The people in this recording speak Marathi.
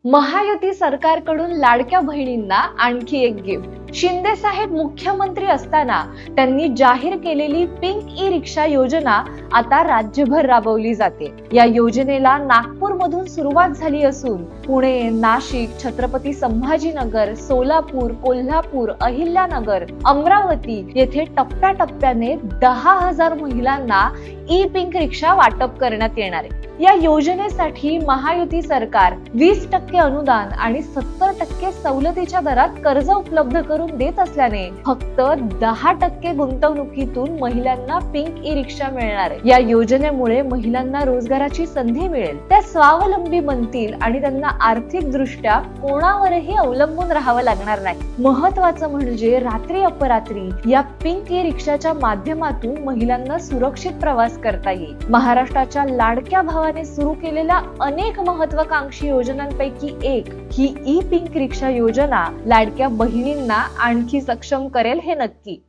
महायुती सरकारकडून लाडक्या बहिणींना आणखी एक गिफ्ट। शिंदे साहेब मुख्यमंत्री असताना त्यांनी जाहीर केलेली पिंक ई रिक्षा योजना आता राज्यभर राबवली जाते। या योजनेला नागपूर मधून सुरुवात झाली असून पुणे, नाशिक, छत्रपती संभाजीनगर, सोलापूर, कोल्हापूर, अहिल्यानगर, अमरावती येथे टप्प्याटप्प्याने 10,000 महिलांना ई पिंक रिक्षा वाटप करण्यात येणार आहे। या योजनेसाठी महायुती सरकार 20% अनुदान आणि 70% सवलतीच्या दरात कर्ज उपलब्ध करून देत असल्याने फक्त 10% गुंतवणुकीतून महिलांना पिंक ई रिक्षा मिळणार आहे। या योजनेमुळे महिलांना रोजगाराची संधी मिळेल, त्या स्वावलंबी बनतील आणि त्यांना आर्थिक दृष्ट्या कोणावरही अवलंबून राहावं लागणार नाही। महत्त्वाचं म्हणजे रात्री अपरात्री या पिंक ई रिक्षाच्या माध्यमातून महिलांना सुरक्षित प्रवास करता येईल। महाराष्ट्राच्या लाडक्या भावाने सुरू केलेल्या अनेक महत्त्वाकांक्षी योजनांपैकी एक ही ई पिंक रिक्षा योजना लाडक्या बहिणींना आणखी सक्षम करेल हे नक्की।